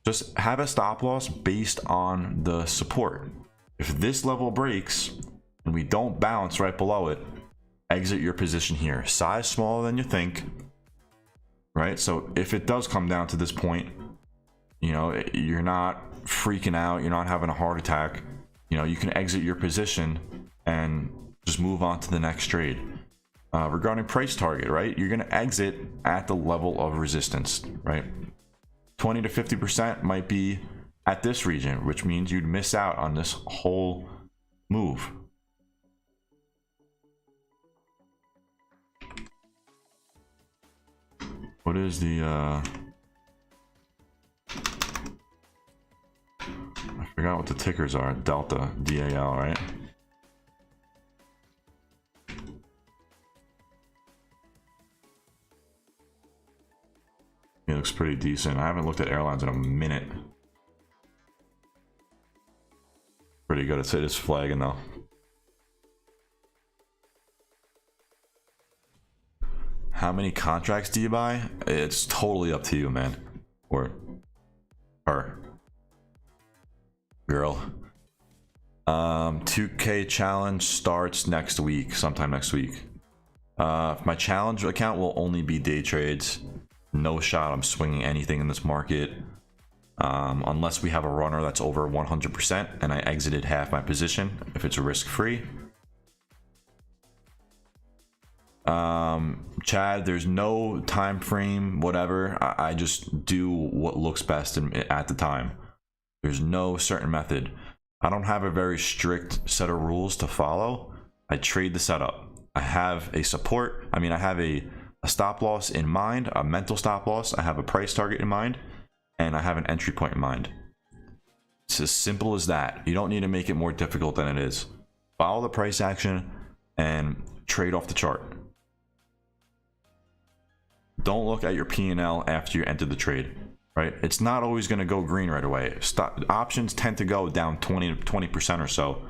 Just have a stop loss based on the support. If this level breaks and we don't bounce right below it, exit your position here. Size smaller than you think, right? So if it does come down to this point, you're not freaking out, you're not having a heart attack, you can exit your position and just move on to the next trade. Regarding price target, right? You're going to exit at the level of resistance, right? 20 to 50% might be at this region, which means you'd miss out on this whole move. What is the I forgot what the tickers are. Delta, DAL, right? It looks pretty decent. I haven't looked at airlines in a minute. pretty good. It's hit his flagging though. How many contracts do you buy? It's totally up to you, man. Or her. Girl. 2K challenge starts next week, sometime next week. My challenge account will only be day trades. No shot I'm swinging anything in this market. Unless we have a runner that's over 100% and I exited half my position, if it's risk free. Chad, there's no time frame, whatever. I just do what looks best at the time. There's no certain method. I don't have a very strict set of rules to follow. I trade the setup. I have a support. I mean, I have a stop loss in mind, a mental stop loss. I have a price target in mind, and I have an entry point in mind. It's as simple as that. You don't need to make it more difficult than it is. Follow the price action and trade off the chart. Don't look at your P&L after you enter the trade, right? It's not always going to go green right away. Options tend to go down 20% or so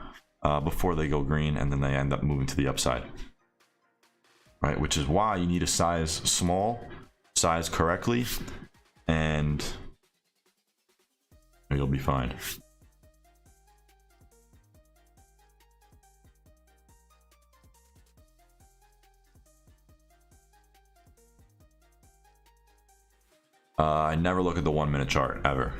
before they go green, and then they end up moving to the upside, right? Which is why you need to size small, size correctly, and you'll be fine. I never look at the 1 minute chart ever.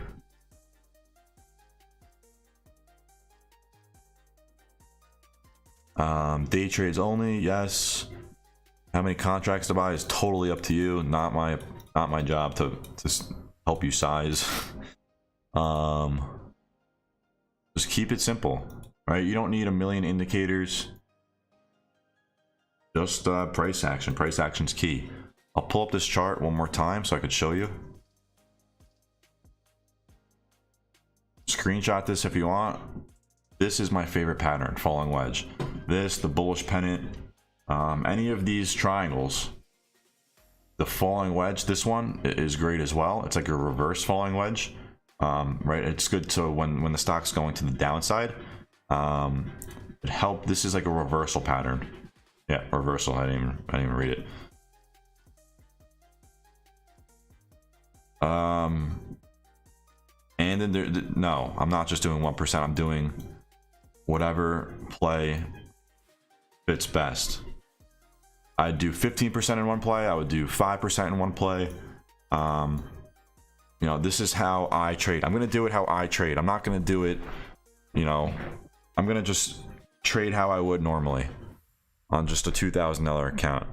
Day trades only, yes. How many contracts to buy is totally up to you. Not my job to help you size. Just keep it simple, right? You don't need a million indicators. Just price action. Price action's key. I'll pull up this chart one more time so I could show you. Screenshot this if you want. This is my favorite pattern, falling wedge. This, the bullish pennant, any of these triangles. The falling wedge, this one is great as well. It's like a reverse falling wedge, right? It's good to when the stock's going to the downside. It helped. This is like a reversal pattern. Yeah, reversal. I didn't even read it. And then no, I'm not just doing 1%. I'm doing whatever play fits best. I'd do 15% in one play. I would do 5% in one play. You know, this is how I trade. I'm gonna do it how I trade. I'm not gonna do it, you know, I'm gonna just trade how I would normally on just a $2,000 account.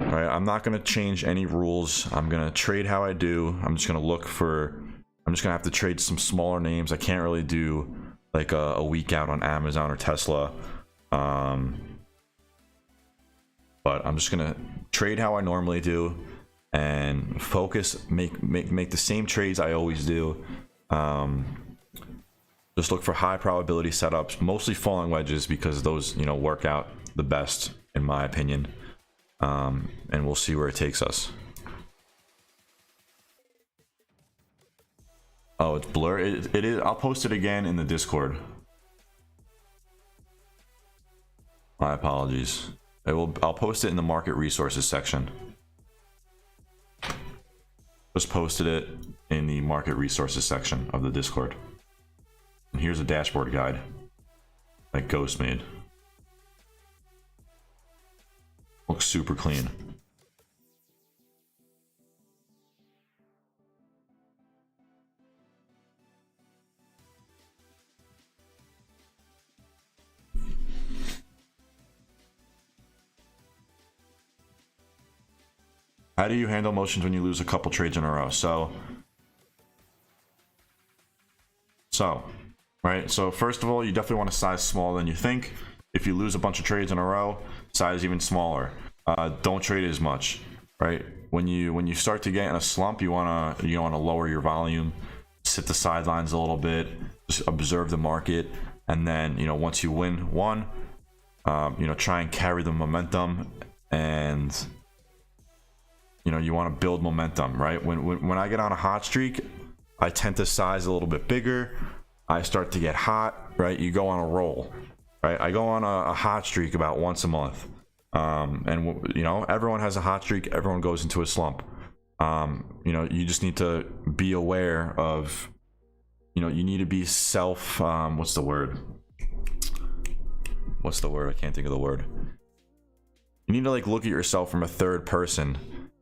All right, I'm not going to change any rules. I'm going to trade how I do. I'm just going to look for, I'm just going to have to trade some smaller names. I can't really do like a week out on Amazon or Tesla. But I'm just going to trade how I normally do and focus, make the same trades I always do. Just look for high probability setups, mostly falling wedges, because those, you know, work out the best in my opinion. And we'll see where it takes us. Oh, it's blurred. It is. I'll post it again in the Discord. My apologies. I'll post it in the market resources section. Just posted it in the market resources section of the Discord. And here's a dashboard guide that Ghost made. Looks super clean. How do you handle emotions when you lose a couple trades in a row? So, right? So first of all, you definitely want to size smaller than you think. If you lose a bunch of trades in a row, size even smaller. Don't trade as much, right? When you start to get in a slump, you wanna lower your volume, sit the sidelines a little bit, just observe the market, and then, you know, once you win one, you know, try and carry the momentum, and you know, you want to build momentum, right? When I get on a hot streak, I tend to size a little bit bigger. I start to get hot, right? You go on a roll, right? I go on a hot streak about once a month. And you know, everyone has a hot streak. Everyone goes into a slump. You know, you just need to be aware of, you know, you need to be self, what's the word? I can't think of the word. You need to like look at yourself from a third person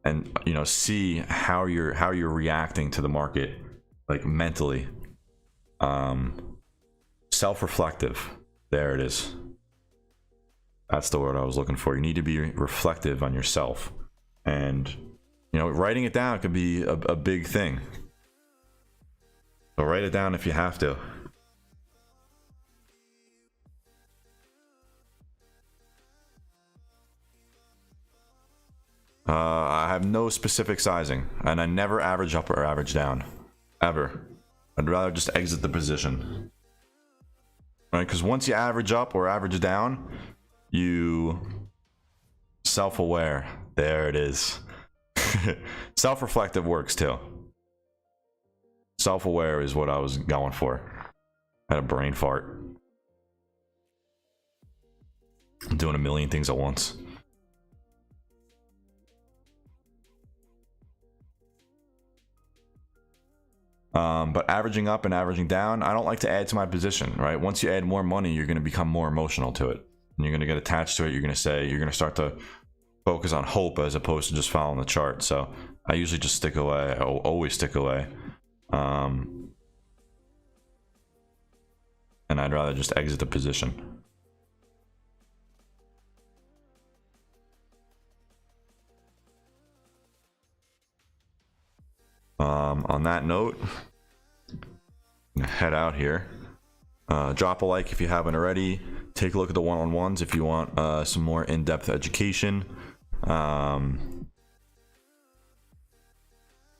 and, you know, see how you're reacting to the market, like mentally. Self-reflective. There it is. That's the word I was looking for. You need to be reflective on yourself, and you know, writing it down could be a big thing. So write it down if you have to. I have no specific sizing, and I never average up or average down, ever. I'd rather just exit the position, right? Because once you average up or average down, you self-aware. There it is. Self-reflective works too. Self-aware is what I was going for. I had a brain fart. I'm doing a million things at once. But averaging up and averaging down, I don't like to add to my position, right? Once you add more money, you're going to become more emotional to it. And you're going to get attached to it. You're going to start to focus on hope as opposed to just following the chart. So I usually just stick away. I always stick away. And I'd rather just exit the position. On that note, I'm gonna head out here. Drop a like if you haven't already. Take a look at the one-on-ones if you want some more in-depth education. I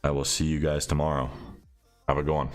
will see you guys tomorrow. Have a good one.